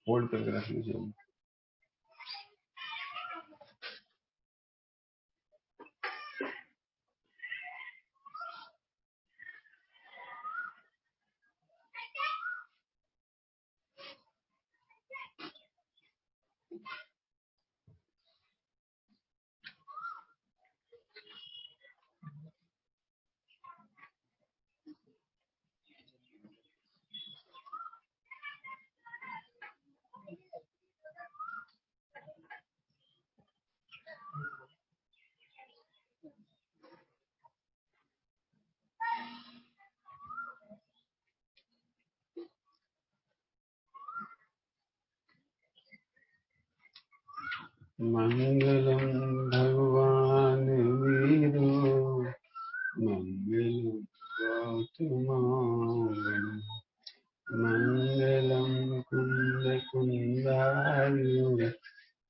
Hold करके रख लीजिए। मंगलम भगवान वीरो मंगलम गौतमांगन मंगलम कुंद कुंदायो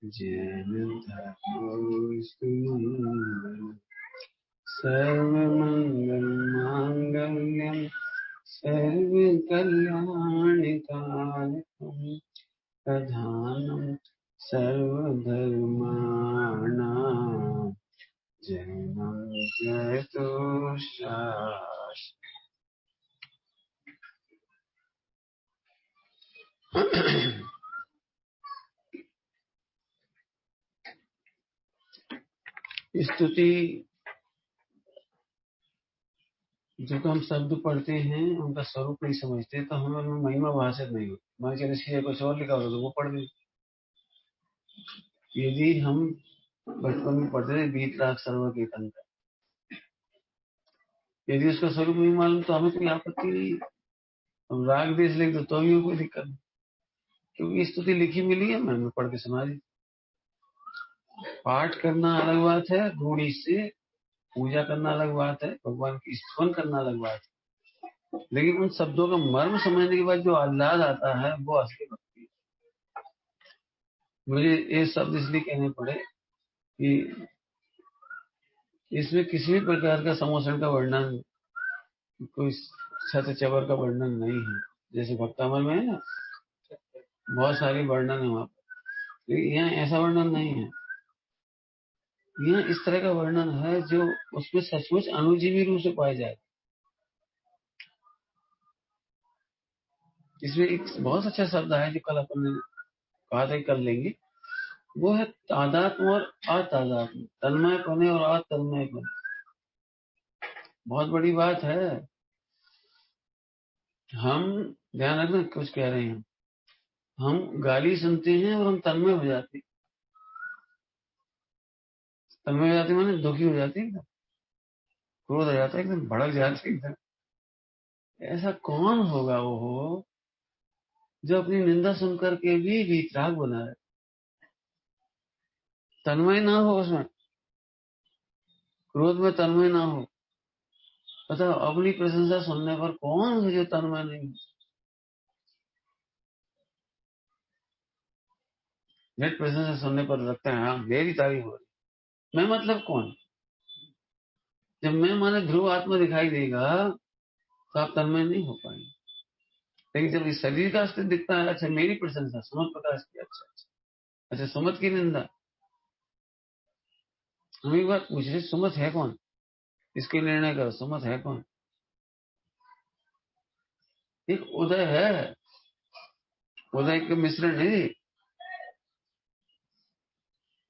जैन धर्मोस्तु मंगलम सर्वमंगल मांगल्यम सर्वकल्याणकारिकम प्रधानम सर्वधर्माणां जयं जयतु शास्त्रम्। स्तुति जो हम शब्द पढ़ते हैं उनका स्वरूप नहीं समझते तो हमें उनमें महिमा भाषित नहीं होती। मान चलिए इसकी कुछ और लिखा होता तो वो पढ़ दें। यदि हम बचपन में पढ़ते थे बीत राग सर्व कीर्तन का, यदि उसका स्वरूप नहीं मालूम तो हमें कोई आपत्ति नहीं। हम राग देश लिख दो तो भी कोई दिक्कत नहीं, क्योंकि स्तुति लिखी मिली है, मैं पढ़ के सुना दी। पाठ करना अलग बात है, रूढ़ी से पूजा करना अलग बात है, भगवान की स्तुति करना अलग बात है, लेकिन उन शब्दों का मर्म समझने के बाद जो आह्लाद आता है वो असली भक्ति है। मुझे ये शब्द इसलिए कहने पड़े कि इसमें किसी भी प्रकार का समोषण का वर्णन, कोई छत चबर का वर्णन नहीं है। जैसे भक्तामल में है ना, बहुत सारी वर्णन है वहां पर, लेकिन यहाँ ऐसा वर्णन नहीं है। यहाँ इस तरह का वर्णन है जो उसमें सचमुच अनुजीवी रूप से पाए जाए। इसमें एक बहुत अच्छा शब्द है जो कल अपन ने कहा था कर लेंगे, वो है तादात्म और अतादात्म, तन्मय पने और अतन्मय पने। बहुत बड़ी बात है। हम ध्यान रखना कुछ कह रहे हैं, हम गाली सुनते हैं और हम तन्मय हो जाते हैं। तन्मय हो जाते माने दुखी हो जाते हैं, एकदम क्रोध हो जाता है, एकदम भड़क जाते हैं एकदम। ऐसा कौन होगा वो जो अपनी निंदा सुनकर के भी वीतराग बना है, तन्मय ना हो, उसमें क्रोध में तन्मय ना हो। बताओ अपनी प्रशंसा सुनने पर कौन है जो तन्मय नहीं हो। नेट प्रशंसा सुनने पर लगता है हाँ मेरी तारीफ हो रही, मैं मतलब कौन। जब मैं माने ध्रुव आत्मा दिखाई देगा तो आप तन्मय नहीं हो पाएंगे। लेकिन जब इस शरीर का अस्तित्व दिखता है, अच्छा मेरी प्रशंसा सुमत प्रकाश की, अच्छा अच्छा अच्छा सुमत की निंदा। हम एक बात पूछ रहे, सुमत है कौन, इसके निर्णय करो, सुमत है कौन। एक उदय है, उदय के मिश्रण है,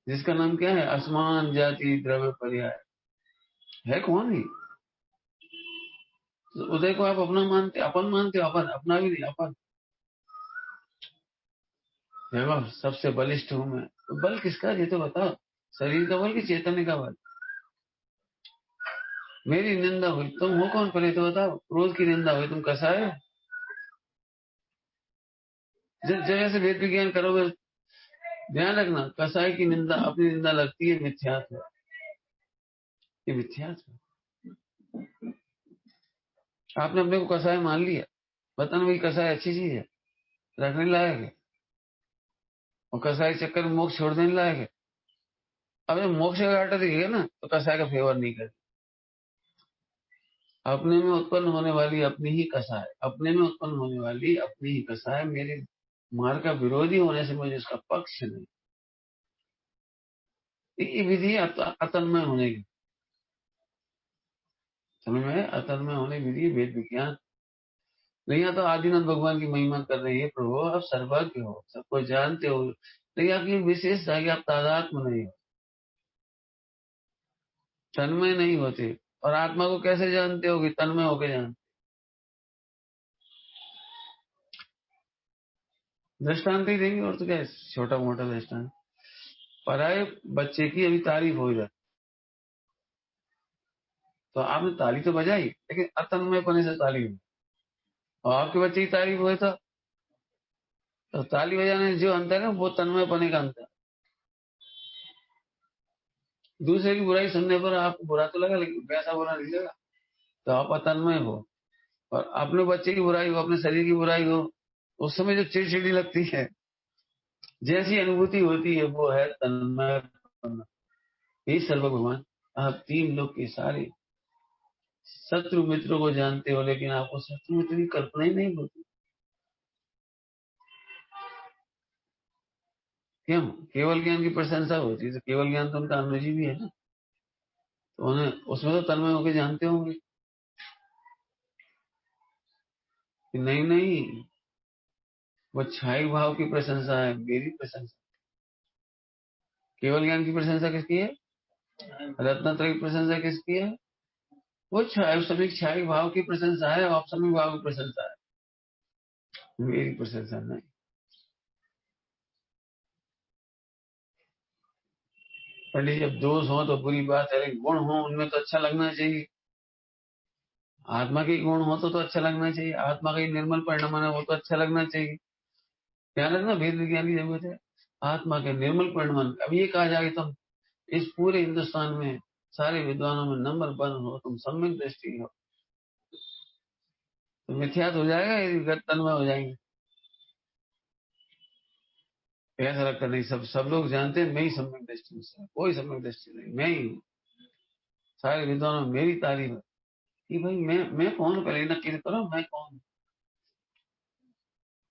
जिसका नाम क्या है, असमान जाति द्रव्य पर्याय। है कौन ही। तो उदय को आप अपना मानते, अपन मानते हो, अपन अपना भी नहीं, अपन सबसे बलिष्ठ हूं मैं। तो बल किसका, ये तो बताओ, शरीर का बल कि चैतन्य का बल। मेरी निंदा हुई, तुम हो कौन पहले तो बताओ। क्रोध की निंदा हुई, तुम कसाय हो। जब ऐसे वेद विज्ञान करोगे, ध्यान रखना, कसाय की निंदा अपनी निंदा लगती है मिथ्यात्व, ये मिथ्यात्व। आपने अपने को कसाय मान लिया, बताना भाई कसाय अच्छी चीज है, रखने लायक है, और कसाय चक्कर में मोक्ष छोड़ देने लायक है। अब जब मोक्ष का घाटा दिखेगा ना तो कसाय का फेवर नहीं कर। अपने में उत्पन्न होने वाली अपनी ही कसाय, अपने में उत्पन्न होने वाली अपनी ही कसाय मेरे मार्ग का विरोधी होने से मुझे उसका पक्ष नहीं। ये विधि अतन्मय होने की, समझ में, अतन्मय होने की विधि वेद विज्ञान। नहीं तो आदिनाथ भगवान की महिमा कर रही है, प्रभु आप सर्वज्ञ हो, सबको जानते हो, लेकिन आपकी विशेषता है कि आप तादात्म्य नहीं हो, तन्मय नहीं होते। और आत्मा को कैसे जानते हो कि तन्मय होके जानते। दृष्टांत ही देंगे और तो क्या, छोटा मोटा दृष्टांत। पराये बच्चे की अभी तारीफ हो जाए तो आपने ताली तो बजाई, लेकिन अतन्मय पने से ताली हुई। और आपके बच्चे की तारीफ हुई तो ताली बजाने में जो अंतर है वो तन्मय पने का अंतर। दूसरे की बुराई सुनने पर आपको बुरा तो लगा, लेकिन वैसा बुरा नहीं लगा, तो आप अतन्मय हो। और अपने बच्चे की बुराई हो, अपने शरीर की बुराई हो, उस समय जो चिड़चिड़ी लगती है, जैसी अनुभूति होती है, वो है तन्मय। हे सर्व भगवान, आप तीन लोग के सारे शत्रु मित्रों को जानते हो, लेकिन आपको शत्रु मित्र की कल्पना ही नहीं होती। क्यों? केवल ज्ञान की प्रशंसा होती है, तो केवल ज्ञान तो उनका अनुजी भी है ना, तो उन्हें उसमें तो तन्मय होकर जानते होंगे कि नहीं नहीं, वो छाई भाव की प्रशंसा है, मेरी प्रशंसा। केवल ज्ञान की प्रशंसा किसकी है? रत्नत्रय की प्रशंसा किसकी है? वो सभी छाई भाव की प्रशंसा है, औपसमिक भाव की प्रशंसा है, मेरी प्रशंसा नहीं। पंडित, जब दोष हो तो बुरी बात है, लेकिन गुण हो उनमें तो अच्छा लगना चाहिए। आत्मा के गुण हो तो अच्छा लगना चाहिए, आत्मा का निर्मल परिणाम है वो तो अच्छा लगना चाहिए। ध्यान रखना, भेद विज्ञान की जरूरत है। आत्मा के निर्मल परिणाम, अब ये कहा जाए तुम इस पूरे हिंदुस्तान में सारे विद्वानों में नंबर 1 हो, तुम सम्यक दृष्टि हो, तो मिथ्यात हो जाएगा, यदि तन्मय हो जाएंगे। ऐसा लगता नहीं, सब लोग जानते हैं मैं ही सम्यक दृष्टि में, कोई सम्यक दृष्टि नहीं, मैं ही हूँ। सारे विद्वानों में मेरी तारीफ है कि भाई मैं कौन हूँ, पहले नक्की करो मैं कौन हूँ।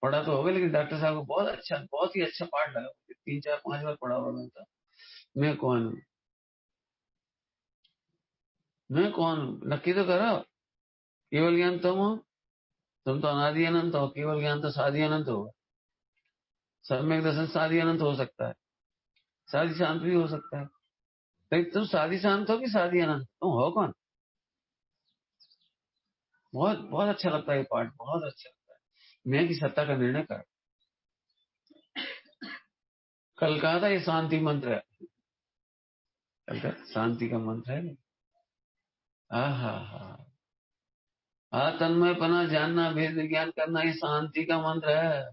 पढ़ा तो होगा, लेकिन डॉक्टर साहब को बहुत अच्छा, बहुत ही अच्छा पाठ लगा, 3 4 5 बार पढ़ा हुआ मैं कौन हूँ, मैं कौन हूँ, नक्की तो करो। केवल ज्ञान तुम हो, तुम तो अनादि अनंत हो, केवल ज्ञान तो साधी अनंत होगा। सम्यक दर्शन साधी अनंत हो सकता है, साधी शांत भी हो सकता है, लेकिन तुम साधी शांत हो कि साधी अनंत, तुम हो कौन? बहुत बहुत अच्छा लगता है ये पाठ, बहुत अच्छा लगता है। मैं की सत्ता का निर्णय कर। कल कहा था ये शांति मंत्र है, कल का शांति का मंत्र है। हा तन्मयपना जानना, भेद विज्ञान करना, ये शांति का मंत्र है।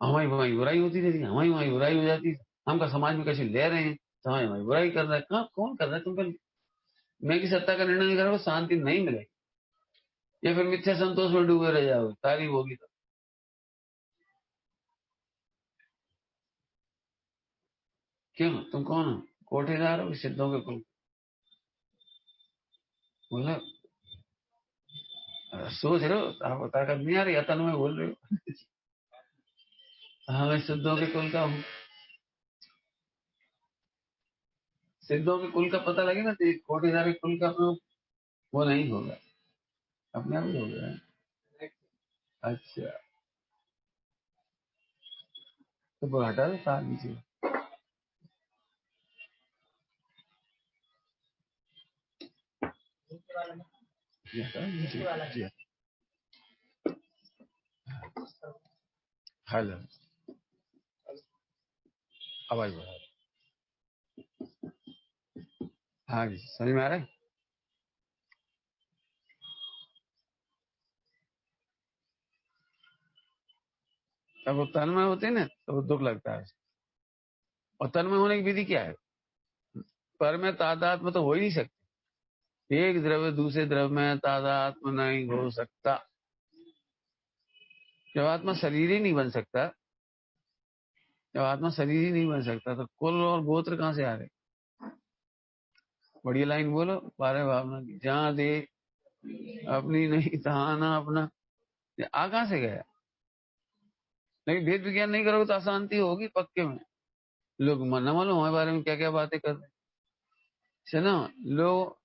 हमारी हमारी बुराई होती रहती, हमारी हमारी बुराई हो जाती, हमका समाज में कैसे ले रहे हैं, तो हमारी हमारी बुराई कर रहे हैं। कहाँ कौन कर रहा है? तुम पर मैं की सत्ता का निर्णय नहीं करोगे, शांति नहीं मिलेगी, या फिर मिथ्या संतोष में डूबे रह जाओगे, तारीफ होगी तो। क्यों? तुम कौन हो? कोठेदार हो कि सिद्धों के कुल? बोला सोच रहे हो आप, ताकत नहीं आ रही, अतन में बोल रहे हो। हाँ, मैं सिद्धों के कुल का हूँ। सिद्धों के कुल का पता लगे ना, तो कोठेदार के कुल का वो नहीं होगा, अपने आप ही हो गया। अच्छा, तो वो हटा दो तार नीचे। ये हटा नीचे। जी हेलो, आवाज बढ़ा। हाँ जी, समझ में आ रहा है। तब वो तन्मय होते हैं ना, तो वो दुख लगता है। और तन्मय होने की विधि क्या है? पर में तादात्म्य तो हो ही नहीं सकती। एक द्रव्य दूसरे द्रव्य में तादात्म्य नहीं हो सकता। जब आत्मा शरीर ही नहीं बन सकता, जब आत्मा शरीर ही नहीं बन सकता, तो कुल और गोत्र कहाँ से आ रहे? बढ़िया लाइन बोलो, बारह भावना की, जहां दे अपनी नहीं तहा ना अपना, ये आ कहाँ से गया? लेकिन भेद विज्ञान नहीं करोगे तो अशांति होगी पक्के में। लोग न मालूम हमारे बारे में क्या क्या बातें कर रहे हैं ना। लोग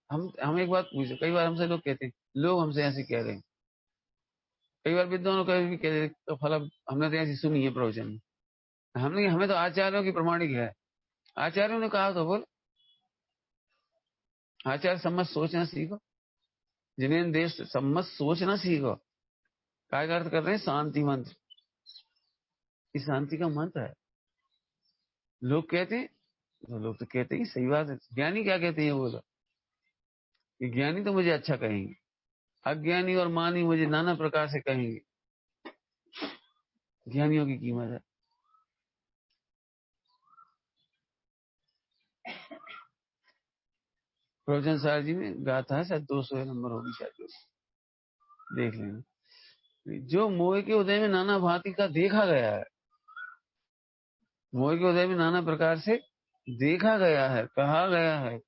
हम एक बात पूछे, कई बार हमसे लोग कहते हैं लोग हमसे ऐसे कह रहे हैं, कई बार विद्वानों का भी कह रहे हैं, तो फला हमने तो ऐसी सुनी है प्रवचन में। हमने हमें तो आचार्यों की प्रमाणिक है, आचार्यों ने कहा तो बोल। आचार्य सम्मत सोचना सीखो, जिन्हें देश सम्मत सोचना सीखो। काय का अर्थ कर रहे हैं? शांति मंत्र। इस शांति का मंत्र है। लोग कहते हैं, तो लोग तो कहते हैं सही बात है। ज्ञानी क्या कहते हैं? बोलो कि ज्ञानी तो मुझे अच्छा कहेंगे, अज्ञानी और मानी मुझे नाना प्रकार से कहेंगे। ज्ञानियों की कीमत है। प्रवचन सार जी में गाथा है, शायद 200 नंबर होगी शायद, देख लेना। जो मोह के उदय में नाना भांति का देखा गया है, मोह के उदय में नाना प्रकार से देखा गया है, कहा गया है,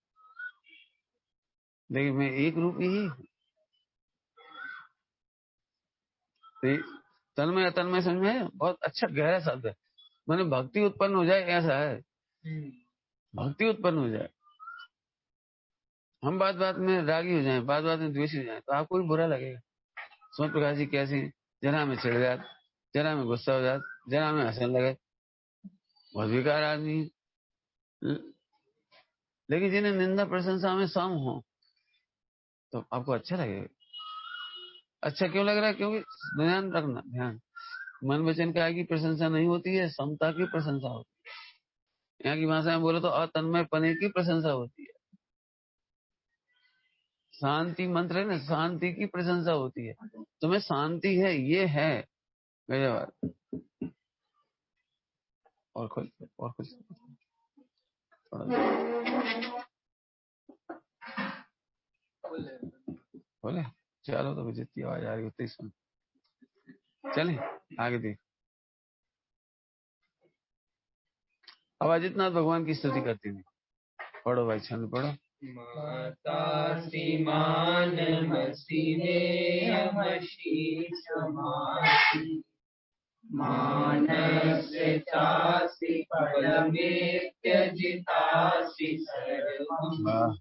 लेकिन मैं एक रूप ही हूँ। तन्मय अतन्मय समझ में बहुत अच्छा गहरा शब्द है। मैंने भक्ति उत्पन्न हो जाए ऐसा है, भक्ति उत्पन्न हो जाए। हम बात बात में रागी हो जाए, बात बात में द्वेषी हो जाए तो आपको भी बुरा लगेगा। सोम प्रकाश जी कैसे जरा में चिढ़ जाते, जरा में गुस्सा हो जाते, जरा में हंसने लगे, बहुत बेकार आदमी। लेकिन जिन्हें निंदा प्रशंसा में सम हो तो आपको अच्छा लगेगा। अच्छा क्यों लग रहा है? क्योंकि ध्यान रखना, ध्यान, मन वचन काय की प्रशंसा नहीं होती है, समता की प्रशंसा होती है। यहाँ की भाषा में बोले तो अतन्मय पने की प्रशंसा होती है। शांति मंत्र है ना, शांति की प्रशंसा होती है। तुम्हें शांति है, ये है गजब। और कुछ बोले चलो, तो जितनी आवाज आ रही उतनी सुन। चले आगे देख। अब अजितनाथ भगवान की स्तुति करते हैं। पढ़ो भाई, छंद पढ़ो। मातासि मानमसि नेयमसि समासि मानस्य चासि फलमेत्यजितासि सर्वम्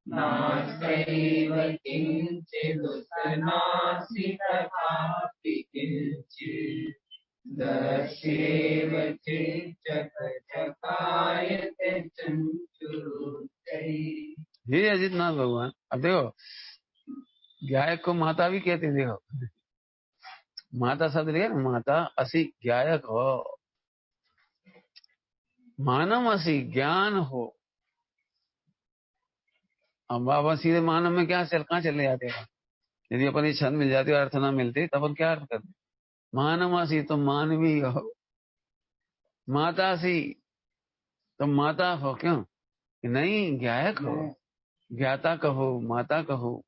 नास्त्यैव किञ्चिदुतनासि तथापि किञ्चित् दर्शेव चिच्चकचकायते चञ्चुरुक्तैः। हे अजितनाथ भगवान, अब देखो गायक को माता भी कहते हैं। देखो माता शब्द लिया ना, माता असी गायक हो, मानव असी ज्ञान हो। अब बाबा सीधे मानव में क्या कहाँ चले जाते हैं? यदि अपन ये छंद मिल जाती और अर्थ ना मिलते तब अपन क्या अर्थ करते? मानव असी तो मानवी हो, माता सी तो माता हो। क्यों नहीं? गायक हो, ज्ञाता कहो, माता कहो,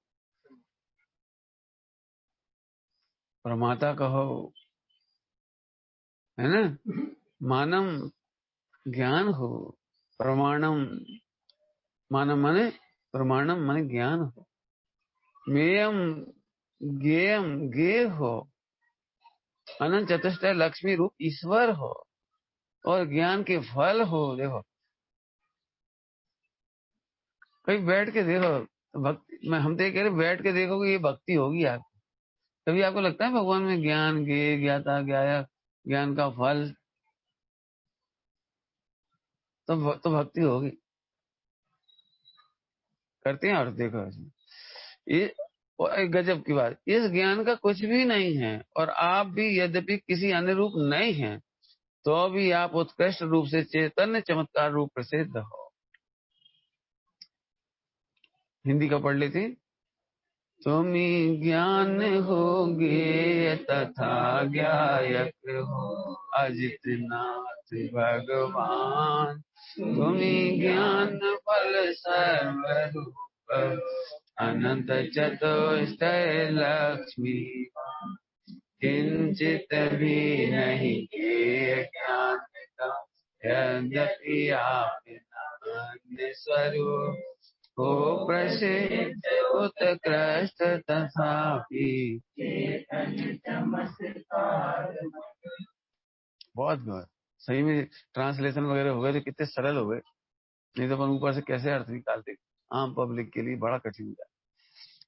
प्रमाता कहो, है ना। मानम ज्ञान हो, प्रमाणम, मानम माने प्रमाणम माने ज्ञान हो, मेयम ज्ञेयम ज्ञेय हो, अनंत चतुष्टय लक्ष्मी रूप ईश्वर हो, और ज्ञान के फल हो। देखो कहीं बैठ के देखो भक्ति, मैं हम तो कह रहे बैठ के देखोगे ये भक्ति होगी आपको। कभी आपको लगता है भगवान में ज्ञान, ज्ञेय, ज्ञाता, ज्ञायक, ज्ञान का फल, तो भक्ति होगी। करते हैं। और देखो ये एक गजब की बात, इस ज्ञान का कुछ भी नहीं है और आप भी यद्यपि किसी अन्य रूप नहीं है तो भी आप उत्कृष्ट रूप से चैतन्य चमत्कार रूप प्रसिद्ध हो। हिंदी का पढ़ लेते। तुम्ही ज्ञान होगे तथा ज्ञायक हो अजितनाथ भगवान, तुम्ही ज्ञान फल सर्वरूप अनंत चतुष्टय लक्ष्मी, किंचित भी नहीं के ज्ञान का यद्यपि आप अन्य स्वरूप हो प्रसिद्ध उत्कृष्ट तथापि बहुत सही में ट्रांसलेशन वगैरह हो गए तो कितने सरल हो गए, नहीं तो अपन ऊपर से कैसे अर्थ निकालते, आम पब्लिक के लिए बड़ा कठिन होता है।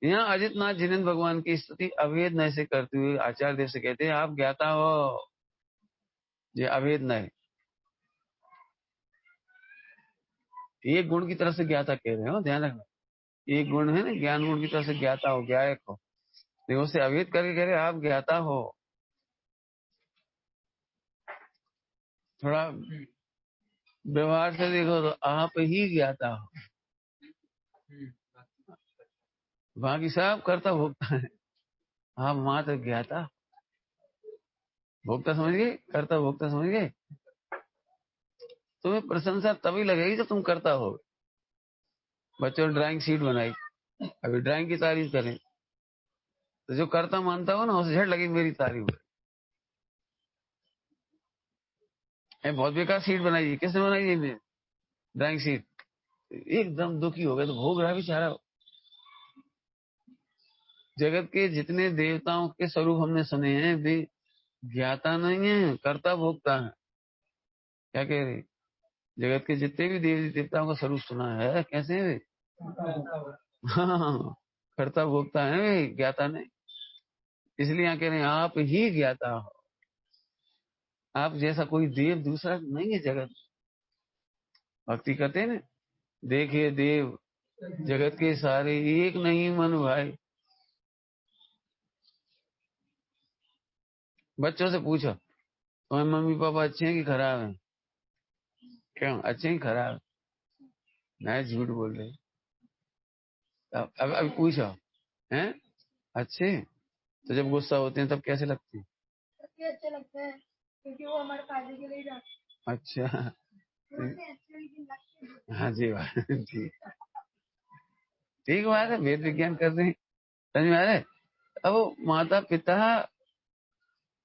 यहाँ अजितनाथ जिनेन्द्र भगवान की स्तुति अभेद नय से करते हुए आचार्य देव से कहते हैं आप ज्ञाता हो। ये अभेद नय एक गुण की तरफ से ज्ञाता कह रहे हो, ध्यान रखना। एक गुण है ना, ज्ञान गुण की तरफ से ज्ञाता हो, ज्ञायक हो, देखो उससे अभेद करके कह रहे आप ज्ञाता हो। थोड़ा व्यवहार से देखो तो आप ही ज्ञाता हो, बाकी सब कर्ता भोक्ता है, आप मात्र ज्ञाता। भोक्ता समझ गए, कर्ता भोक्ता समझ गए। तुम्हें प्रशंसा तभी लगेगी जब तुम करता हो। बच्चों ने ड्राइंग शीट बनाई, अभी ड्राइंग की तारीफ करें तो जो करता मानता हो ना उसे झट लगी मेरी तारीफ है। बहुत बेकार शीट बनाई है, किसने बनाई है ड्राइंग शीट? एकदम दुखी हो गए तो भोग रहा बेचारा। जगत के जितने देवताओं के स्वरूप हमने सुने हैं वे ज्ञाता नहीं है, कर्ता भोक्ता है। क्या कह रहे? जगत के जितने भी देवी देवताओं का स्वरूप सुना है कैसे है वे? हाँ, कर्ता भोक्ता है वे, ज्ञाता नहीं। इसलिए यहाँ कह रहे हैं आप ही ज्ञाता हो, आप जैसा कोई देव दूसरा नहीं है जगत। भक्ति करते हैं ना, देखिए देव जगत के सारे एक नहीं मन भाई। बच्चों से पूछो तुम्हारे मम्मी पापा अच्छे हैं कि खराब हैं? क्यों अच्छे हैं खराब? नहीं झूठ बोल रहे। अब अभी पूछो हैं अच्छे? तो जब गुस्सा होते हैं तब कैसे लगते हैं? अच्छे लगते हैं क्योंकि वो हमारे फायदे के लिए जाते हैं। अच्छा हैं। हाँ जी बात ठीक, ठीक बात है, वेद विज्ञान कर रहे हैं, समझ में आ रहा है। अब वो माता पिता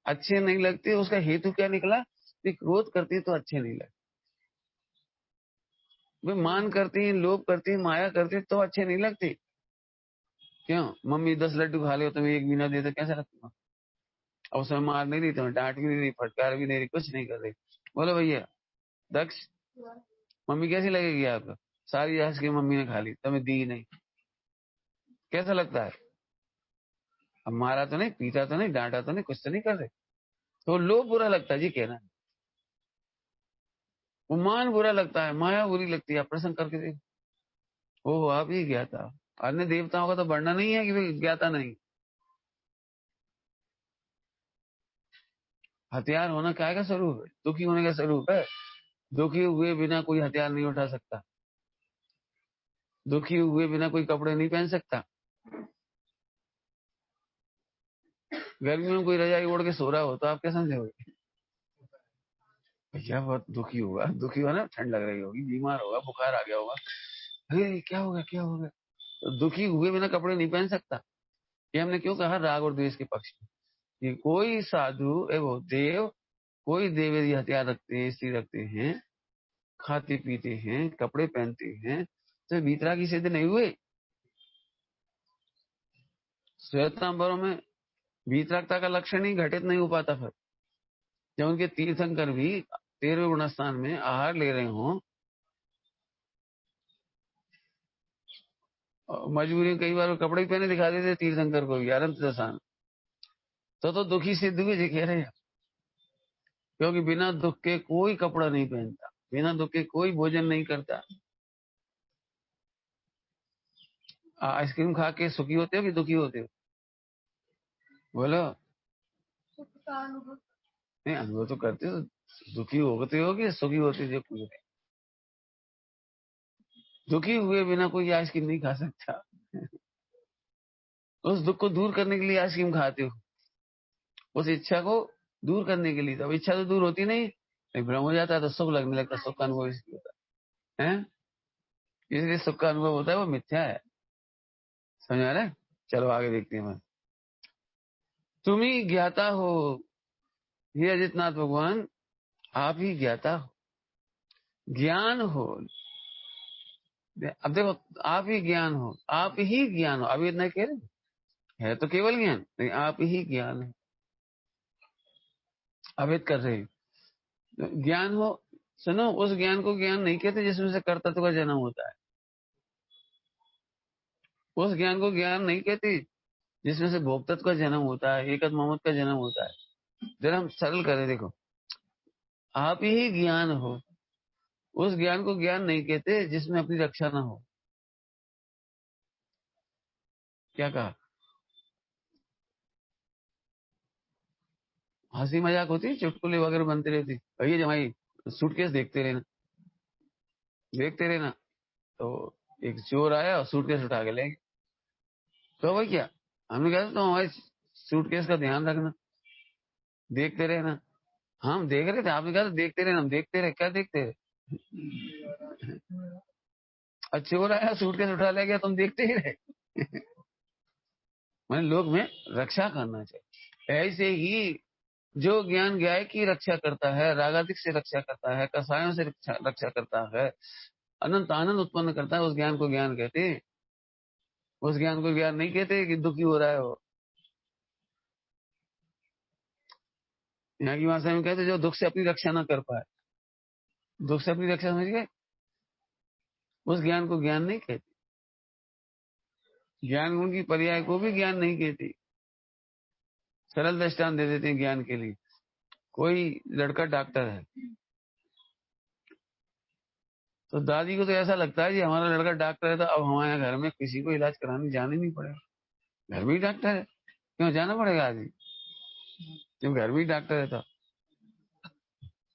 अच्छे नहीं लगते, उसका हेतु क्या निकला कि क्रोध करती है तो अच्छे नहीं लगते, वे मान करती हैं, लोभ करती हैं, माया करती हैं तो अच्छे नहीं लगते। क्यों? मम्मी 10 लड्डू खा ले तो एक भी ना दे तो कैसा लगता? अब उसमें मार नहीं रही, तुम्हें डांट भी नहीं रही, फटकार भी नहीं रही, कुछ नहीं कर रही। बोलो भैया दक्ष, मम्मी कैसी लगेगी आपको? सारी हंस की मम्मी ने खा ली, तुम्हें दी नहीं, कैसा लगता है? अब मारा तो नहीं, पीटा तो नहीं, डांटा तो नहीं, कुछ तो नहीं कर रहे, तो लोभ बुरा लगता है जी कहना। वो मान बुरा लगता है, माया बुरी लगती है। प्रश्न करके देखो, ओह आप ही ज्ञाता। अन्य देवताओं का तो वर्णन नहीं है कि वे ज्ञाता नहीं। हथियार होना क्या का स्वरूप है? दुखी होने का स्वरूप है। दुखी हुए बिना कोई हथियार नहीं उठा सकता, दुखी हुए बिना कोई कपड़े नहीं पहन सकता। गर्मियों में कोई रजाई ओढ़ के सो रहा हो तो आप क्या समझोगे? भैया बहुत दुखी होगा, दुखी हुआ ना, ठंड लग रही होगी, बीमार होगा, बुखार आ गया होगा, अरे क्या हो गया क्या हो गया। तो दुखी हुए बिना कपड़े नहीं पहन सकता। ये हमने क्यों कहा? राग और द्वेष के पक्ष में। कि कोई साधु एवं देव, कोई देव यदि हथियार रखते हैं, स्त्री रखते हैं, खाते पीते हैं, कपड़े पहनते हैं, तो भीतरा की सिद्ध नहीं हुए। श्वेतांबरों में भीतरकता का लक्षण ही घटित नहीं हो पाता। फिर जब उनके तीर्थंकर भी 13वें गुणस्थान में आहार ले रहे हों, मजबूरी कई बार कपड़े पहने दिखा देते तीर्थंकर को भी अनंत दशान, तो दुखी सिद्ध हुए जी कह रहे हैं। क्योंकि बिना दुख के कोई कपड़ा नहीं पहनता, बिना दुख के कोई भोजन नहीं करता। आइसक्रीम खा के सुखी होते हो कि दुखी होते हो? बोलो। सुख का अनुभव नहीं अनुभव तो करते हो, दुखी होते हो कि सुखी होते जो पूछ रहे। दुखी हुए बिना कोई आइसक्रीम नहीं खा सकता। उस दुख को दूर करने के लिए आइसक्रीम खाते हो, उस इच्छा को दूर करने के लिए। तब इच्छा तो दूर होती नहीं, भ्रम हो जाता है तो सुख लगने लगता है। सुख का अनुभव इसलिए होता है, इसलिए सुख का अनुभव होता है वो मिथ्या है। समझ आ रहा है? चलो आगे देखते हैं। तुम ही ज्ञाता हो, हे अजितनाथ भगवान, आप ही ज्ञाता हो, ज्ञान हो। अब देखो, आप ही ज्ञान हो, आप ही ज्ञान हो। अभी इतना कह रहे है तो केवल ज्ञान नहीं, आप ही ज्ञान है। अभेद कर रहे ज्ञान हो, सुनो, उस ज्ञान को ज्ञान नहीं कहते जिसमें से कर्तृत्व का जन्म होता है। उस ज्ञान को ज्ञान नहीं कहते जिसमें से भोक्तत्व का जन्म होता है, एकत ममत का जन्म होता है। जरा हम सरल करें, देखो, आप ही ज्ञान हो, उस ज्ञान को ज्ञान नहीं कहते जिसमें अपनी रक्षा ना हो। क्या कहा? हंसी मजाक होती, चुटकुले वगैरह बनते रहती, भैया जमाई सूटकेस देखते रहना। तो एक चोर आया और सूटकेस उठा के ले गया। तो भाई क्या, हमने कहा तो हमारे सूटकेस का ध्यान रखना, देखते रहना। हम देख रहे थे, आपने कहा देखते रहना, हम देखते रहे। क्या देखते रहे? और चोर आया सूटकेस उठा ले गया, तुम देखते ही रहे। मैंने लोग में रक्षा करना चाहिए। ऐसे ही जो ज्ञान ज्ञाय की रक्षा करता है, रागादिक से रक्षा करता है, कसायों से रक्षा करता है, अनंत आनंद उत्पन्न करता है, उस ज्ञान को ज्ञान कहते हैं। उस ज्ञान को ज्ञान नहीं कहते कि दुखी हो रहा है वो। यहाँ की भाषा में कहते जो दुख से अपनी रक्षा ना कर पाए, दुख से अपनी रक्षा, समझ गए? उस ज्ञान को ज्ञान नहीं कहते। ज्ञान गुण की पर्याय को भी ज्ञान नहीं कहती। सरल दृष्टांत दे देते हैं ज्ञान के लिए। कोई लड़का डॉक्टर है, तो दादी को तो ऐसा लगता है कि हमारा लड़का डॉक्टर है तो अब हमारे घर में किसी को इलाज कराने जाने नहीं पड़ेगा, घर में ही डॉक्टर है, क्यों जाना पड़ेगा आदमी, क्यों घर में ही डॉक्टर है।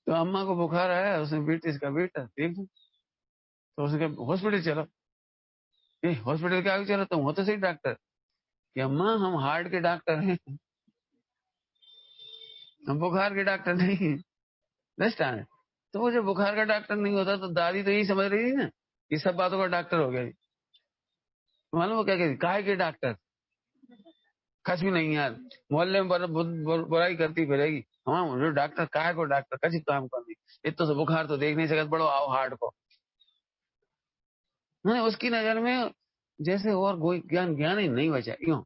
तो अम्मा को बुखार आया, उसने बेटे इसका बेटा देख दो, तो उसने कहा हॉस्पिटल चलो। हॉस्पिटल के आगे चलो, तुम हो तो सही डॉक्टर। कि अम्मा हम हार्ट के डॉक्टर हैं, हम बुखार के डॉक्टर नहीं है। दृष्टांत है। तो वो जब बुखार का डॉक्टर नहीं होता तो दादी तो यही समझ रही थी ना कि सब बातों का डॉक्टर हो गया। मालूम वो क्या कहती, काहे के डॉक्टर, कछ भी नहीं यार, मोहल्ले में बुराई करती फिरेगी, हाँ जो डॉक्टर काहे को डॉक्टर, कछ काम करनी, इतना तो बुखार तो देख नहीं सकत, बड़ो आओ हार्ट को। नहीं, उसकी नजर में जैसे और कोई ज्ञान ज्ञान ही नहीं बचा। क्यों?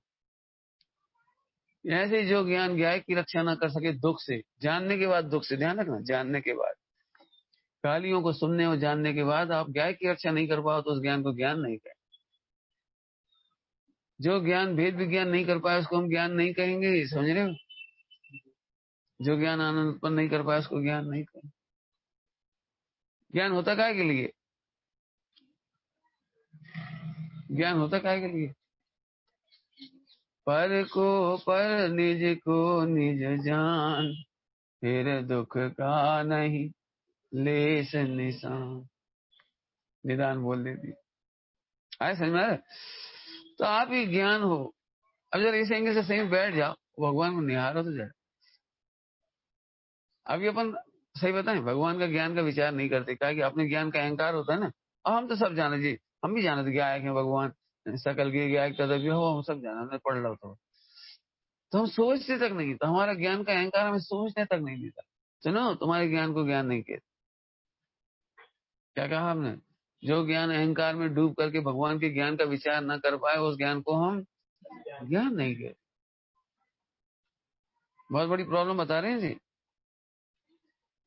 ऐसे जो ज्ञान ज्ञाय की रक्षा ना कर सके दुख से, जानने के बाद दुख से, ध्यान रखना, जानने के बाद, गालियों को सुनने और जानने के बाद आप ज्ञाय की रक्षा नहीं कर पाओ तो उस ज्ञान को ज्ञान नहीं कहें। जो ज्ञान भेद विज्ञान नहीं कर पाए उसको हम ज्ञान नहीं कहेंगे, समझ रहे हो? जो ज्ञान आनंद उत्पन्न नहीं कर पाया उसको ज्ञान नहीं कहेंगे। ज्ञान होता काहे के लिए? ज्ञान होता काहे के लिए? पर को पर, निज को निज जान, फिर दुख का नहीं लेस निशान। निदान बोल देती आए, समझ में? तो आप ही ज्ञान हो। अब जरा इस एंगल से सही बैठ जाओ, भगवान को निहारो तो जाए। अभी अपन सही बताएं, भगवान का ज्ञान का विचार नहीं करते, क्या कि अपने ज्ञान का अहंकार होता है ना। अब हम तो सब जाने जी, हम भी जाने थे गायक है भगवान, सकल के गायक तदव्य हो, हम सब जाना, हमने पढ़ लो तो हम सोचते तक नहीं, तो हमारा ज्ञान का अहंकार हमें सोचने तक नहीं देता। सुनो, तुम्हारे ज्ञान को ज्ञान नहीं कहते। क्या कहा हमने? जो ज्ञान अहंकार में डूब करके भगवान के ज्ञान का विचार न कर पाए उस ज्ञान को हम ज्ञान नहीं कहते। बहुत बड़ी प्रॉब्लम बता रहे हैं जी,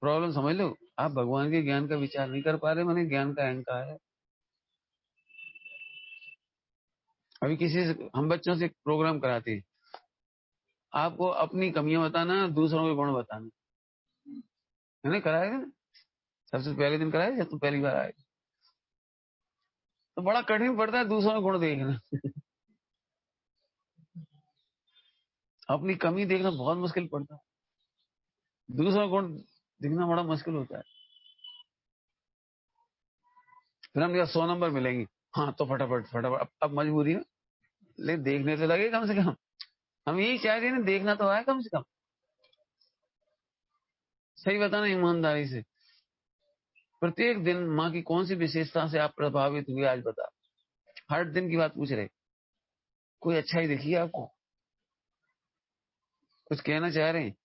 प्रॉब्लम समझ लो। आप भगवान के ज्ञान का विचार नहीं कर पा रहे, मैंने ज्ञान का अहंकार है। अभी किसी से हम बच्चों से प्रोग्राम कराते हैं, आपको अपनी कमियां बताना, दूसरों के गुण बताना है ना, कराएगा ना? सबसे पहले दिन कराए जब तुम पहली बार आए, तो बड़ा कठिन पड़ता है दूसरों के गुण देखना। अपनी कमी देखना बहुत मुश्किल पड़ता है, दूसरों का गुण दिखना बड़ा मुश्किल होता है। फिर हम 100 नंबर मिलेंगे, हाँ तो फटाफट फटाफट, अब मजबूरी है, ले देखने तो लगे कम से कम। हम यही चाह रहे हैं ना, देखना तो आए कम से कम। सही बताना ईमानदारी से, प्रत्येक दिन माँ की कौन सी विशेषता से आप प्रभावित हुए आज बता। हर दिन की बात पूछ रहे, कोई अच्छाई दिखी आपको, कुछ कहना चाह रहे हैं?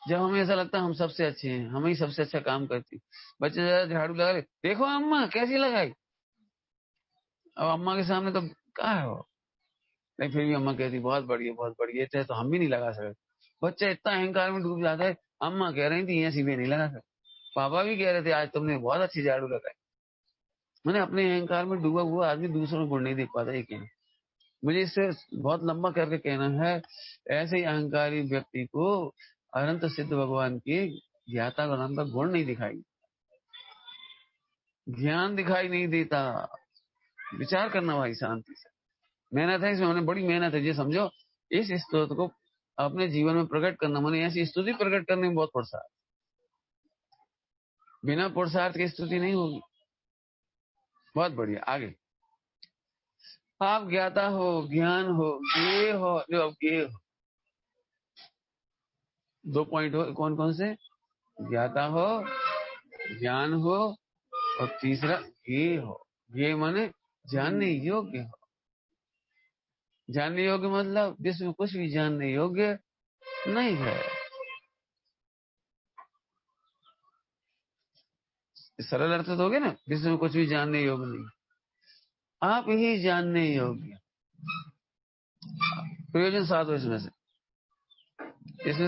जब हमें ऐसा लगता है हम सबसे अच्छे हैं, हम ही सबसे अच्छा काम करती, बच्चे जरा झाड़ू लगा रहे, देखो अम्मा कैसी लगाई। अब अम्मा के सामने तो कहाँ है वो, नहीं फिर भी अम्मा कहती बहुत बढ़िया बहुत बढ़िया, चाहे तो हम भी नहीं लगा सकते। बच्चा इतना अहंकार में डूब जाता है, अम्मा कह रही थी ऐसी भी नहीं लगा कर, पापा भी कह रहे थे आज तुमने बहुत अच्छी झाड़ू लगाई। मैंने अपने अहंकार में डूबा हुआ आदमी दूसरों को गुण नहीं देख पाता, ये कहना मुझे इससे बहुत लंबा करके कहना है। ऐसे ही अहंकारी व्यक्ति को अनंत सिद्ध भगवान के ज्ञाता गुणान का गुण नहीं दिखाई, ज्ञान दिखाई नहीं देता। विचार करना भाई शांति से, मेहनत है इसमें, मैंने बड़ी मेहनत है। ये समझो इस स्तोत्र को अपने जीवन में प्रकट करना, मैंने ऐसी स्तुति प्रकट करने में बहुत पुरुषार्थ, बिना पुरुषार्थ की स्तुति नहीं होगी। बहुत बढ़िया। आगे आप ज्ञाता हो, ज्ञान हो, ज्ञेय हो, जो अब ज्ञेय हो, 2 पॉइंट हो, कौन कौन से? ज्ञाता हो, ज्ञान हो, और तीसरा ज्ञेय हो। ज्ञेय माने जानने योग्य हो। जानने योग्य मतलब जिसमें कुछ भी जानने योग्य नहीं है। सरल अर्थ तो हो गया ना, जिसमें कुछ भी जानने योग्य नहीं, आप ही जानने योग्य। प्रयोजन साधो इसमें से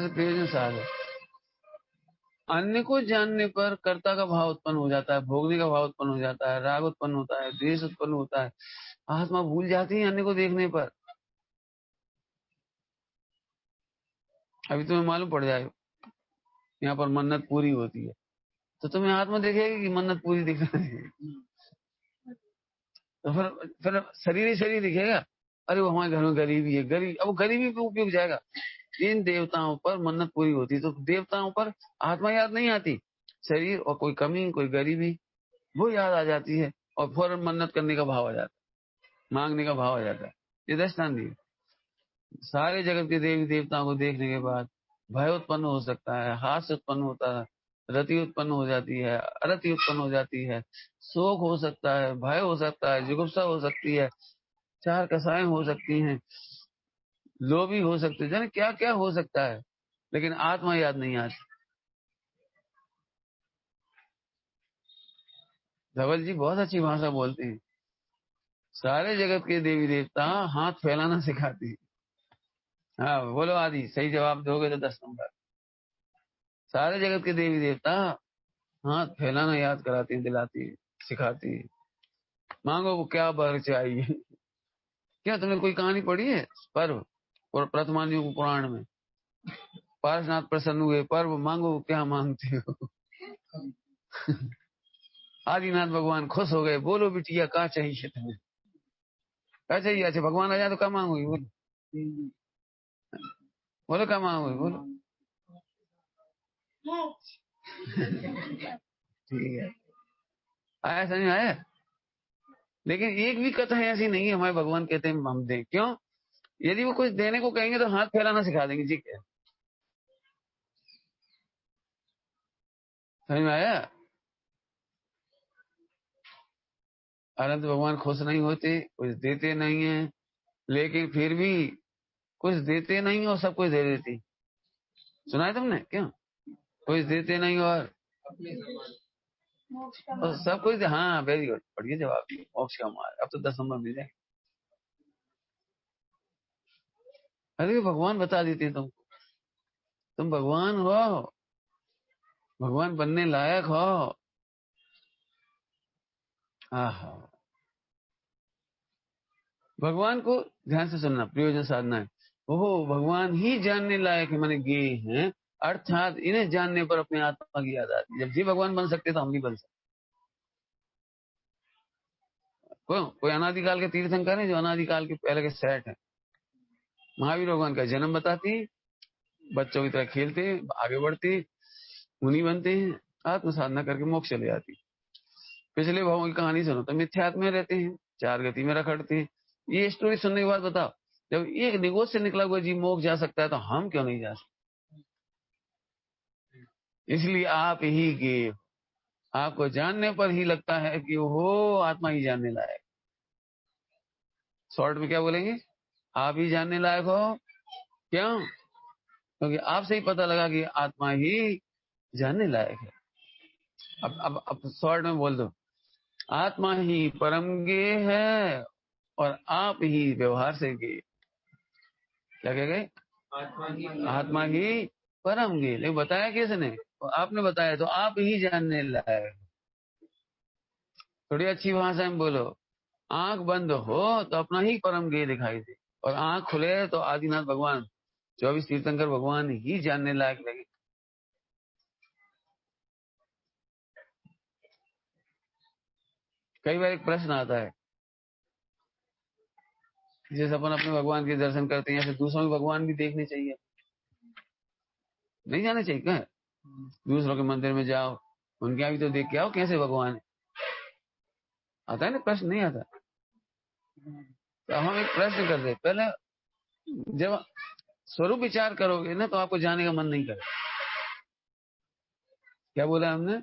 प्रयोजन साधो। अन्य को जानने पर कर्ता का भाव उत्पन्न हो जाता है, भोगने का भाव उत्पन्न हो जाता है, राग उत्पन्न होता है, द्वेष उत्पन्न होता है, आत्मा भूल जाती है अन्य को देखने पर। अभी तुम्हें मालूम पड़ जाए यहाँ पर मन्नत पूरी होती है तो तुम्हें आत्मा देखेगी कि मन्नत पूरी दिख रही है, तो फिर शरीर ही शरीर दिखेगा। अरे वो हमारे घर में गरीबी है, अब गरीबी पे उपयोग जाएगा। इन देवताओं पर मन्नत पूरी होती तो देवताओं पर आत्मा याद नहीं आती, शरीर और कोई कमी कोई गरीबी वो याद आ जाती है और फौरन मन्नत करने का भाव आ जाता है, मांगने का भाव आ जाता है। ये दृष्टांत दिए। सारे जगत के देवी देवताओं को देखने के बाद भय उत्पन्न हो सकता है, हास्य उत्पन्न होता है, रति उत्पन्न हो जाती है, अरति उत्पन्न हो जाती है, शोक हो सकता है, भय हो सकता है, जुगुप्सा हो सकती है, 4 कसाएं हो सकती हैं, लोभी हो सकते हैं, जाने क्या क्या हो सकता है, लेकिन आत्मा याद नहीं आती। धवल जी बहुत अच्छी भाषा बोलते हैं। सारे जगत के देवी देवता हाथ फैलाना सिखाते हैं। हाँ बोलो आदि, सही जवाब दोगे तो 10 नंबर। सारे जगत के देवी देवता हाथ फैलाना याद कराती हैं, दिलाती हैं, सिखाती हैं। मांगो वो क्या वर चाहिए। क्या तुमने कोई कहानी पढ़ी है? पर्व और प्रथमान्यों पुराण में पार्शनाथ प्रसन्न हुए, पर्व मांगो क्या मांगते हो। आदिनाथ भगवान खुश हो गए, बोलो बिटिया क्या चाहिए तुम्हें, क्या चाहिए? अच्छा भगवान आ जाए तो क्या मांगोगी? बोलो क्या मांगोगी, बोलो। ठीक है, आया समझ में आया? लेकिन एक भी कथा ऐसी नहीं है हमारे भगवान कहते हैं हम दें। क्यों? यदि वो कुछ देने को कहेंगे तो हाथ फैलाना सिखा देंगे। जी क्या समझ में आया? अनंत भगवान खुश नहीं होते, कुछ देते नहीं है, लेकिन फिर भी कुछ देते नहीं और सब कुछ दे देती। सुना है तुमने? क्यों कुछ देते नहीं और सब कुछ? हाँ वेरी गुड, बढ़िया जवाब। मोक्ष का मार्ग, अब तो 10 नंबर मिल जाए। अरे भगवान बता देते तुम भगवान हो, भगवान बनने लायक हो। आहा, भगवान को ध्यान से सुनना, प्रयोजन साधना है। वो भगवान ही जानने लायक है, माने गे हैं, अर्थात इन्हें जानने पर अपने आत्मा की याद आती। जब जी भगवान बन सकते तो हम भी बन सकते। कोई अनादिकाल के तीर्थंकर है जो अनादिकाल के पहले के सेट है। महावीर भगवान का जन्म बताती, बच्चों की तरह खेलते, आगे बढ़ते, मुनि बनते हैं, आत्म साधना करके मोक्ष चले जाती। पिछले भावों की कहानी सुनो तो मिथ्यात्म में रहते हैं, 4 गति में रखड़ते हैं। ये स्टोरी सुनने के बाद बताओ, जब एक निगोज से निकला हुआ जीव मोक्ष जा सकता है तो हम क्यों नहीं जा सकते? इसलिए आप ही के, आपको जानने पर ही लगता है कि वो आत्मा ही जानने लायक। शॉर्ट में क्या बोलेंगे? आप ही जानने लायक हो। क्यों? क्योंकि आपसे ही पता लगा कि आत्मा ही जानने लायक है। अब शॉर्ट में बोल दो, आत्मा ही परम गे है और आप ही व्यवहार से गे। क्या कह गए? आत्मा ही परम गे। लेकिन बताया किसने? तो आपने बताया, तो आप ही जानने लायक। थोड़ी अच्छी भाषा में बोलो। आंख बंद हो तो अपना ही परम गे दिखाई दे, और आंख खुले तो आदिनाथ भगवान 24 तीर्थंकर भगवान ही जानने लायक लगे। कई बार एक प्रश्न आता है, जैसे अपन अपने भगवान के दर्शन करते हैं, ऐसे दूसरों के भगवान भी देखने चाहिए, नहीं जाना चाहिए क्या? दूसरों के मंदिर में जाओ, उनके यहाँ भी तो देख के आओ कैसे भगवान है। आता है ना प्रश्न? नहीं आता? तो हम एक प्रश्न कर रहे, पहले जब स्वरूप विचार करोगे ना तो आपको जाने का मन नहीं करेगा। क्या बोला हमने?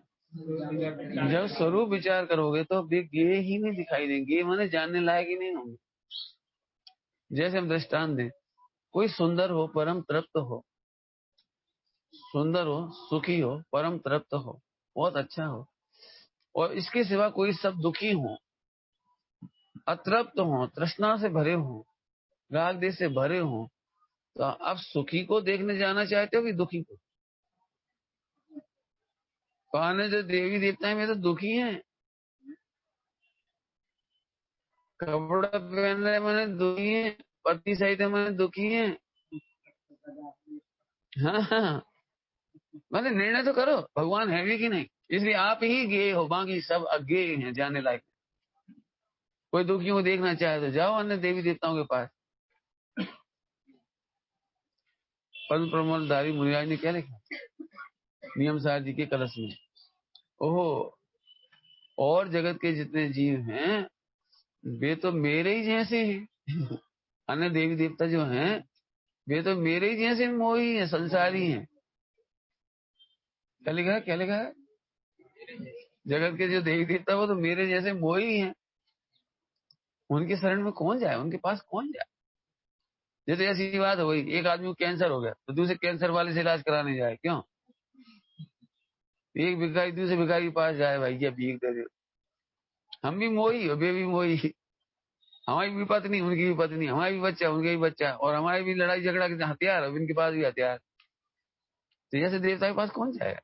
जब स्वरूप विचार करोगे तो वे गे ही नहीं दिखाई देंगे, माने जानने लायक ही नहीं होंगे। जैसे हम दृष्टांत दें, कोई सुंदर हो, परम तृप्त हो, सुंदर हो, सुखी हो, परम तृप्त हो, बहुत अच्छा हो, और इसके सिवा कोई सब दुखी हो, अतृप्त हो, तृष्णा से भरे हो, राग देश से भरे हो, तो आप सुखी को देखने जाना चाहते हो कि दुखी को? कहने जो देवी देवता है में तो दुखी है, कपड़ा पहन रहे मैंने दुखी है, पति सहित मैंने दुखी है। हाँ हाँ, मैंने निर्णय तो करो भगवान है भी कि नहीं। इसलिए आप ही गे हो, बाकी सब अज्ञे हैं, जाने लायक। कोई दुखी को देखना चाहे तो जाओ अन्य देवी देवताओं के पास। पद्म प्रमोलधारी मुनिराज ने क्या लिखा नियम सार जी के कलश में? ओहो, और जगत के जितने जीव हैं वे तो मेरे ही जैसे हैं। अन्य देवी देवता जो हैं वे तो मेरे ही जैसे मोही हैं, संसारी हैं। क्या लिखा है? क्या लिखा है? जगत के जो देवी देवता वो तो मेरे जैसे मोही हैं, उनके शरण में कौन जाए, उनके पास कौन जाए? जैसे ऐसी बात हो गई, एक आदमी को कैंसर हो गया तो दूसरे कैंसर वाले से इलाज कराने जाए, क्यों? एक भिखारी दूसरे भिखारी के पास जाए, भाई क्या भीख दे दे। हम भी मोही, वे भी मोही, हमारी भी पत्नी उनकी भी पत्नी, हमारी भी बच्चा उनका भी बच्चा, और हमारी भी लड़ाई झगड़ा के हथियार, अब इनके पास भी हथियार। तो जैसे देवता के पास कौन जाएगा?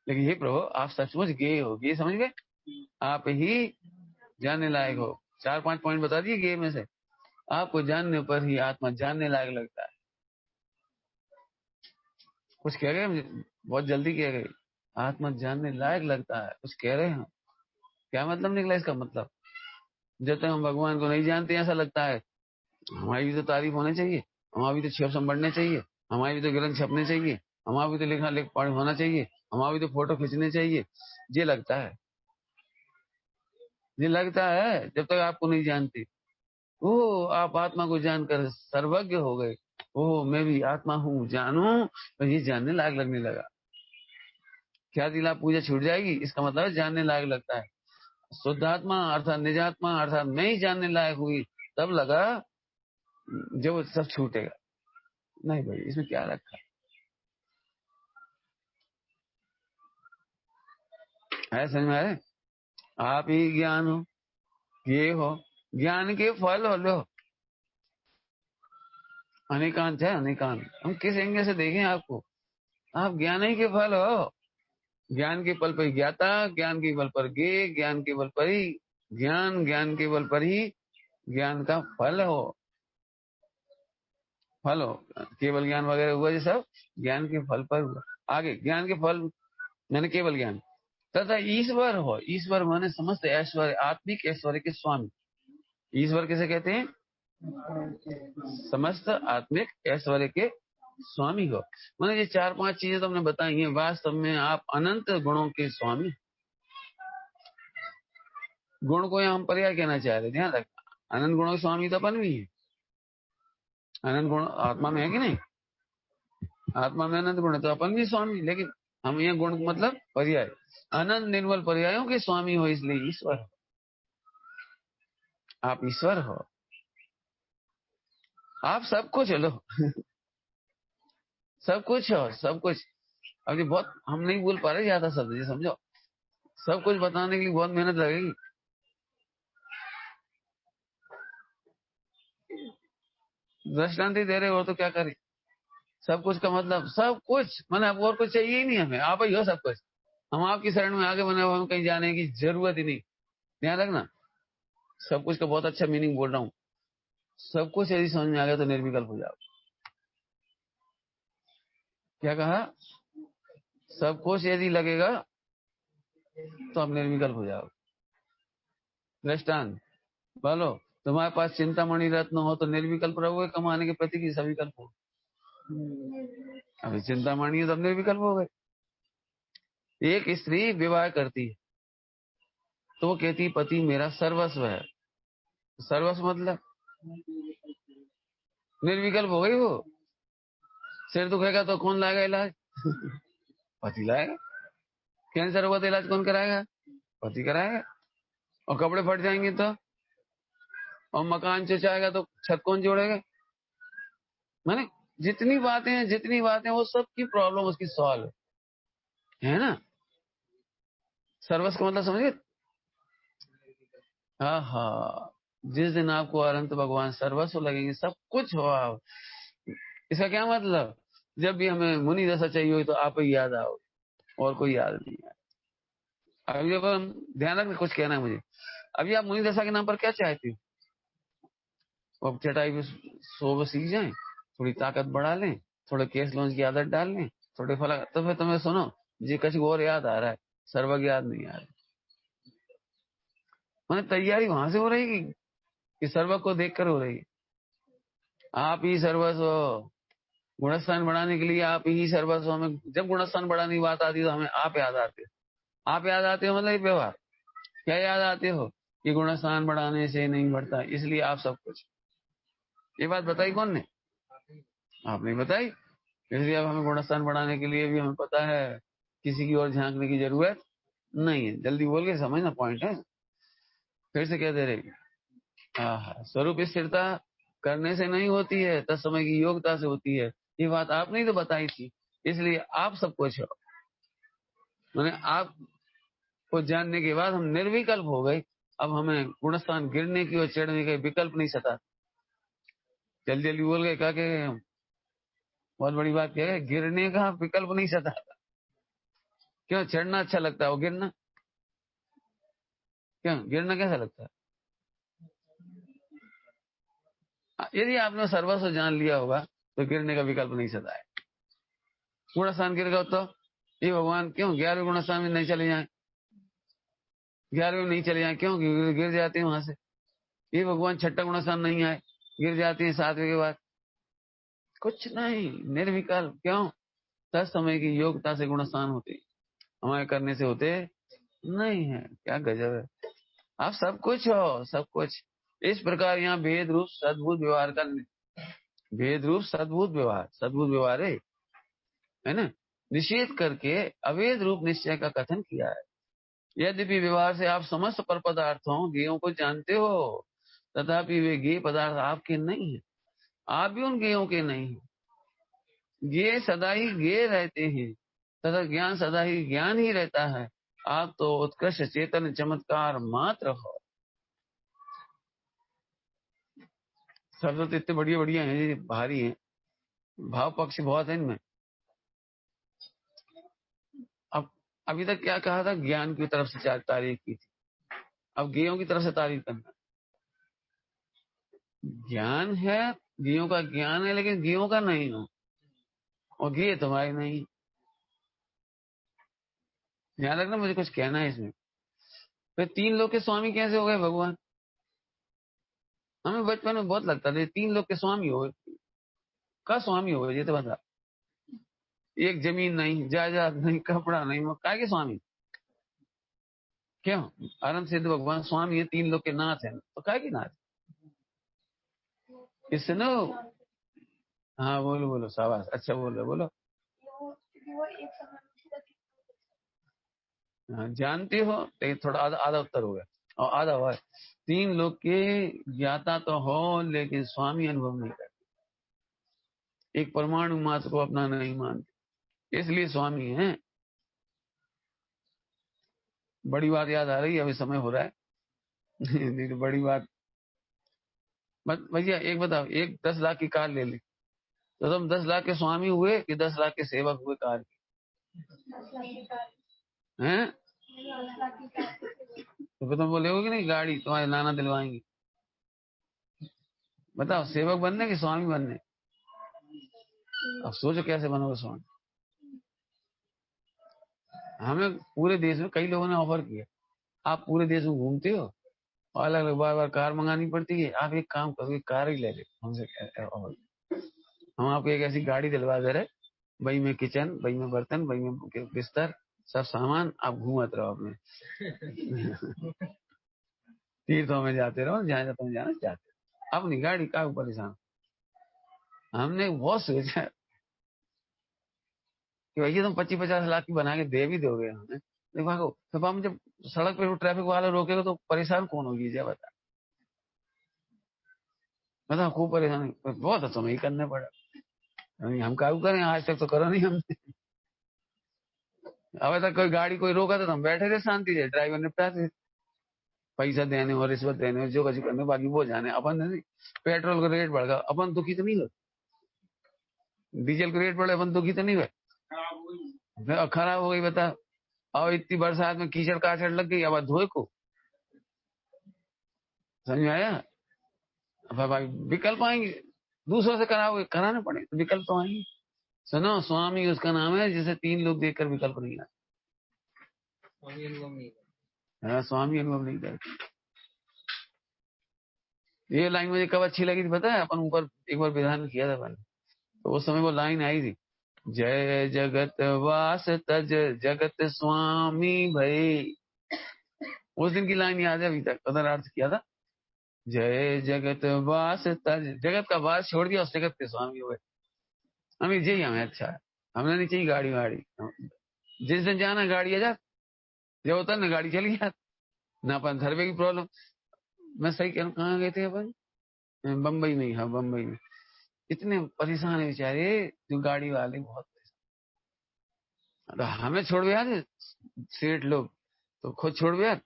लेकिन ये प्रभु आप सचमुच गे हो, गे समझ गए, आप ही जानने लायक हो। 4-5 पॉइंट बता दिए गे में से। आपको जानने पर ही आत्मा जानने लायक लगता है। कुछ कह गए? बहुत जल्दी कह गए। आत्मा जानने लायक लगता है, कुछ कह रहे हैं? क्या मतलब निकला इसका? मतलब जब तक हम भगवान को नहीं जानते ऐसा लगता है हमारी भी तो तारीफ होनी चाहिए, हमारा भी तो छेप बढ़ने चाहिए, हमारी भी तो ग्रंथ छपने चाहिए, हमारा भी तो लिखा लिख पढ़ होना चाहिए, हमारा भी तो फोटो खींचने चाहिए। ये लगता है, ये लगता है जब तक आपको नहीं जानते। ओह, आप आत्मा को जानकर सर्वज्ञ हो गए। ओह, मैं भी आत्मा हूँ जानू, तो ये जानने लायक लगने लगा। क्या दिला पूजा छूट जाएगी, इसका मतलब जानने लायक लगता है। शुद्धात्मा अर्थात निजात्मा अर्थात मैं ही जानने लायक हुई, तब लगा जब सब छूटेगा। नहीं भाई, इसमें क्या रखा है? समझ में आए? आप ही ज्ञान हो, ये हो, ज्ञान के फल हो लो। अनेकांत है, अनेकांत। हम किस एंगल से देखें आपको? आप ज्ञान ही के फल हो। ज्ञान के बल पर ज्ञाता, ज्ञान के बल पर गे, ज्ञान के बल पर ही ज्ञान, ज्ञान के बल पर ही ज्ञान का फल हो। फल हो, केवल ज्ञान वगैरह हुआ, ये सब ज्ञान के फल पर हुआ। आगे ज्ञान के फल मैंने केवल ज्ञान तथा ईश्वर हो। ईश्वर माने समस्त ऐश्वर्य, आत्मिक ऐश्वर्य के स्वामी। ईश्वर किसे कहते हैं? समस्त आत्मिक ऐश्वर्य के स्वामी हो। मैंने ये 4-5 चीजें तो हमने बताई हैं, वास्तव में आप अनंत गुणों के स्वामी। गुण को यहाँ हम पर्याय कहना चाह रहे, ध्यान रखना। अनंत गुणों के स्वामी तो अपन भी है। अनंत गुण आत्मा में है कि नहीं? आत्मा में अनंत गुण है तो अपन भी स्वामी, लेकिन हम ये गुण मतलब पर्याय, अनंत निर्मल पर्यायों के स्वामी हो, इसलिए ईश्वर हो। आप ईश्वर हो, आप सब कुछ लो। सब कुछ हो, सब कुछ। अब ये बहुत हम नहीं बोल पा रहे ज्यादा शब्द, ये समझो। सब कुछ बताने के लिए बहुत मेहनत लगेगी। दृष्टांत दे रहे हो तो क्या करें? सब कुछ का मतलब सब कुछ, मैंने अब और कुछ चाहिए ही नहीं हमें, आप ही हो सब कुछ। हम आपकी शरण में आगे बने हुए, हम कहीं जाने की जरूरत ही नहीं। ध्यान रखना, सब कुछ का बहुत अच्छा मीनिंग बोल रहा हूँ। सब कुछ यदि समझ में आ गया तो निर्विकल्प हो जाओ। क्या कहा? सब कुछ यदि लगेगा तो आप निर्विकल्प हो जाओ। दृष्टांत बोलो, तुम्हारे पास चिंतामणि रत्न हो तो निर्विकल्प रहोगे, कमाने के प्रति की सविकल्प हो। अभी चिंतामणि है तो अब निर्विकल्प हो गए। एक स्त्री विवाह करती है तो वो कहती पति मेरा सर्वस्व है। सर्वस्व मतलब निर्विकल्प हो गई वो। सिर दुखेगा तो कौन लाएगा इलाज? पति लाएगा। कैंसर हुआ तो इलाज कौन कराएगा? पति कराएगा। और कपड़े फट जाएंगे तो, और मकान चचाएगा तो छत कौन जोड़ेगा? माने जितनी बातें वो सब की प्रॉब्लम उसकी सॉल्व है ना। सर्वस्व का मतलब समझिए। हाँ हाँ, जिस दिन आपको अनंत भगवान सर्वस्व लगेंगे, सब कुछ हो आप। इसका क्या मतलब? जब भी हमें मुनि दशा चाहिए हो तो आप ही याद आओ, और कोई याद नहीं है। अभी अब हम ध्यान रखना, कुछ कहना है मुझे। अभी आप मुनि दशा के नाम पर क्या चाहती हो? अब चटाई पे सो सीख जाए, थोड़ी ताकत बढ़ा लें, थोड़े केस लॉन्च की आदत डाल लें, थोड़े फला, तो फिर तुम्हें सुनो जी कछ और याद आ रहा है, सर्वज्ञ याद नहीं आ रहा। मैंने तैयारी वहां से हो रही कि सर्वज्ञ को देखकर हो रही है। आप ही सर्वस्व हो। गुणस्थान बढ़ाने के लिए आप ही सर्वस्व। हमें जब गुणस्थान बढ़ाने की बात आती है तो हमें आप याद आते हो। आप याद आते हो मतलब व्यवहार क्या याद आते हो कि गुणस्थान बढ़ाने से नहीं बढ़ता, इसलिए आप सब कुछ। ये बात बताई कौन ने? आपने बताई। इसलिए अब हमें गुणस्थान बढ़ाने के लिए भी हमें पता है किसी की ओर झांकने की जरूरत नहीं है। जल्दी बोल के समझना, पॉइंट है। फिर से क्या दे रही? हाँ, स्वरूप स्थिरता करने से नहीं होती है, तत्समय की योग्यता से होती है। ये बात आपने ही तो बताई थी। इसलिए आप सब कुछ हो। मैंने आपको जानने के बाद हम निर्विकल्प हो गए। अब हमें गुणस्थान गिरने की और चढ़ने का विकल्प नहीं सता। जल्दी जल्दी बोल गए, क्या कह गए हम? बहुत बड़ी बात क्या है, गिरने का विकल्प नहीं सता। क्यों? चढ़ना अच्छा लगता है, वो गिरना क्यों? गिरना कैसा लगता है? यदि आपने सर्वस्व जान लिया होगा तो गिरने का विकल्प नहीं सता है। गुणस्थान गिर गया तो ये भगवान क्यों 11वें गुणस्थान में नहीं चले जाए? 11वें में नहीं चले जाए क्यों? गिर जाते हैं वहां से। ये भगवान छठा गुणस्थान नहीं आए, गिर जाते हैं 7वें के बाद। कुछ नहीं, निर्विकल्प। क्यों? तत्समय की योग्यता से गुणस्थान होते, हमारे करने से होते नहीं है। क्या गजब है। आप सब कुछ हो, सब कुछ। इस प्रकार यहाँ भेद रूप सद्भुत व्यवहार का, भेद रूप सद्भुत व्यवहार है ना, निषेध करके अवैध रूप निश्चय का कथन किया है। यद्यपि व्यवहार से आप समस्त पर पदार्थों ज्ञेयों को जानते हो, तथापि वे ज्ञेय पदार्थ आपके नहीं है, आप भी उन ज्ञेयों के नहीं हैं। ज्ञेय सदा ही ज्ञेय रहते हैं तथा ज्ञान सदा ही ज्ञान ही रहता है। आप तो उत्कृष्ट चेतन चमत्कार मात्र हो। शब्द तो इतने बढ़िया बढ़िया हैं, भारी हैं, भाव पक्ष बहुत है इनमें। अब अभी तक क्या कहा था? ज्ञान की तरफ से तारीफ की थी, अब ज्ञेयों की तरफ से तारीफ करना। ज्ञान है, ज्ञेयों का ज्ञान है, लेकिन ज्ञेयों का नहीं हो, और ज्ञेय तुम्हारे नहीं। ध्यान रखना, मुझे कुछ कहना है इसमें। फिर 3 लोग के स्वामी कैसे हो गए भगवान? हमें बचपन में बहुत लगता था 3 लोग के स्वामी हो गए। का स्वामी हो गए ये तो बता। एक जमीन नहीं, जायदाद नहीं, कपड़ा नहीं, वो काय के स्वामी? क्यों? अनंत सिद्ध भगवान स्वामी है, 3 लोग के नाथ है, तो काय के नाथ? इससे नो। हाँ बोलो बोलो, शाबाश, अच्छा बोलो बोलो। वो एक समान हाँ, जानते हो, लेकिन थोड़ा आधा आधा उत्तर हो गया और आधा हुआ है। 3 लोग के ज्ञाता तो हो, लेकिन स्वामी अनुभव नहीं करते, एक परमाणु मात्र को अपना नहीं मानते, इसलिए स्वामी हैं। बड़ी बात याद आ रही है, अभी समय हो रहा है। नहीं तो बड़ी बात। भैया एक बताओ, एक 10 लाख की कार ले ली, तो तुम 10 लाख के स्वामी हुए कि 10 लाख के सेवक हुए कार के? 10 लाख की कार, हैं? 10 लाख की कार। तो फिर तुम बोले कि नहीं गाड़ी तुम्हारे नाना दिलवाएंगे? बताओ, सेवक बनने कि स्वामी बनने? अब सोचो कैसे बनोगे स्वामी। हमें पूरे देश में कई लोगों ने ऑफर किया, आप पूरे देश में घूमते हो और अलग अलग बार बार कार मंगानी पड़ती है, आप एक काम करो, एक कार ही ले ले हमसे ऑफर। हम आपको एक ऐसी गाड़ी दिलवा दे रहे, वही में किचन, वही में बर्तन, वही में बिस्तर, सब सामान, आप घूमत रहो अपने तीर्थों में जाते रहो, जहाँ जाते जाना चाहते, अपनी गाड़ी का परेशान। हमने बहुत सोचा कि भैया तुम 25-50 लाख की बना के दे भी दोगे हमें, देखो तो हम जब सड़क पे ट्रैफिक वाला रोकेगा तो परेशान कौन होगी, जय बता। मतलब खूब परेशान, बहुत अच्छा ही करने पड़ा। हम काबू करें, आज तक तो करो नहीं हमने। अब तक कोई गाड़ी कोई रोका तो हम बैठे थे शांति से, ड्राइवर ने पैसा देने और रिश्वत देने और जो कुछ करने, बाकी वो जाने। अपन नहीं, पेट्रोल का रेट बढ़ गया, अपन दुखी तो नहीं हुए, डीजल का रेट बढ़े, अपन दुखी तो नहीं हुए, खराब हो गई बता। और इतनी बरसात में कीचड़ काचड़ लग गई, अब धोए को, समझ में आया? अब भाई विकल्प आएंगे, दूसरों से कराओगे, कराने पड़े तो विकल्प तो आएंगे। सुनो, स्वामी उसका नाम है जिसे 3 लोग देखकर विकल्प नहीं आए। स्वामी अनुभव नहीं करते। ये लाइन मुझे कब अच्छी लगी थी पता है? अपन ऊपर एक बार विधान किया था मैंने, तो उस समय वो लाइन आई थी, जय जगत वास तज जगत स्वामी भई। उस दिन की लाइन याद है अभी तक, उधर अर्थ किया था, जय जगत वास तज, जगत का वास छोड़ दिया, उस जगत के स्वामी हुए। हमें यही हमें अच्छा है, हमें नहीं चाहिए गाड़ी वाड़ी। जिस दिन जाना गाड़ी आ जा, जब होता है ना गाड़ी चली जाती ना, अपन घर में की प्रॉब्लम। मैं सही कह रहा हूँ, कहाँ गए थे अपन? बम्बई में। हाँ, बम्बई में इतने परेशान है बेचारे, जो गाड़ी वाले बहुत परेशान। तो हमें छोड़ यार सेठ लोग, तो खुद छोड़ यार,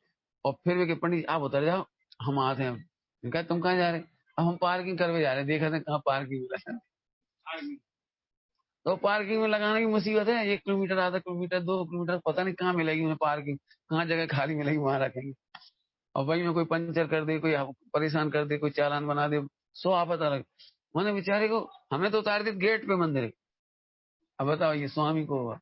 और फिर वे पंडित आप उतर जाओ, हम आते हैं। कहा तुम कहाँ जा रहे? अब हम पार्किंग करवे जा रहे हैं, देखा था कहाँ पार्किंग मिला। तो पार्किंग में लगाने की मुसीबत है, 1 किलोमीटर, आधा किलोमीटर, 2 किलोमीटर, पता नहीं कहाँ मिलेगी उन्हें पार्किंग, कहाँ जगह खाली मिलेगी वहां रखेंगे। और वही में कोई पंचर कर दे, कोई परेशान कर दे, कोई चालान बना दे, सो आफत अलग। मैंने बेचारे को, हमें तो उतार दे गेट पे मंदिर। अब बताओ ये स्वामी को हुआ।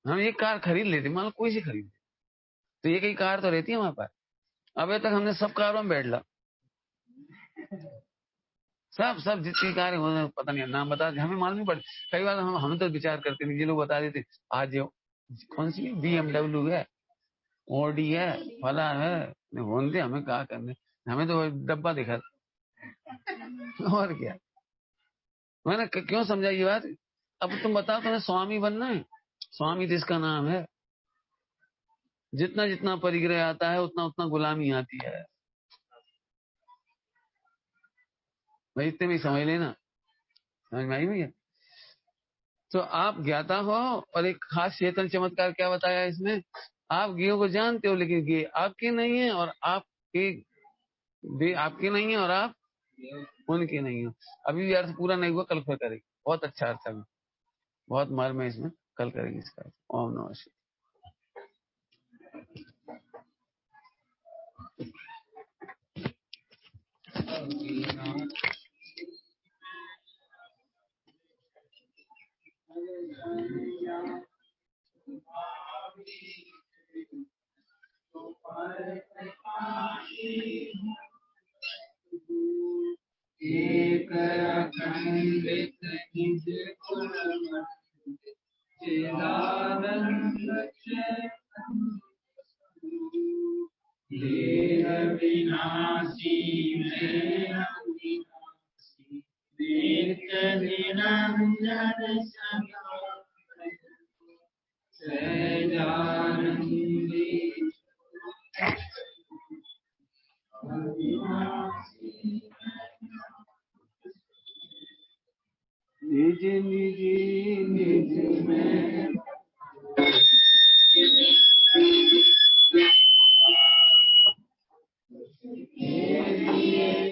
हम एक कार खरीद लेते, मान लो कोई सी खरीद, तो एक ही कार तो रहती है हमारे पास। अबे तक हमने सब कारों में बैठ ला, सब सब जितनी कारें हो, पता नहीं नाम बता, हमें मालूम नहीं पड़े। कई बार हम तो विचार करते नहीं, ये लोग बता देते आज जो कौन सी BMW है, ऑडी है, फला है, होने हमें कहा करने, हमें तो डब्बा दिखा। और क्या, मैंने क्यों समझा ये बात? अब तुम बताओ, तुम्हें स्वामी बनना है, स्वामी जिसका नाम है, जितना जितना परिग्रह आता है उतना उतना गुलामी आती है भाई, इतने में समझ लेना। समझ में आई भैया? तो आप ज्ञाता हो, और एक खास चेतन चमत्कार क्या बताया इसमें, आप गेहूं को जानते हो लेकिन गे आपके नहीं है, और आपके नहीं है, और आप उनके नहीं हो। अभी भी अर्थ पूरा नहीं हुआ, कल फिर करेगी, बहुत अच्छा अर्थ है, बहुत मर्म है इसमें, कल करेगी इसका। ओम नमः शिवाय। एक अखंडित निज गुण चिदानंद देह विनाशी देह विनाशी नित्य निरंजन सहजानंदी निज निज निज में दिए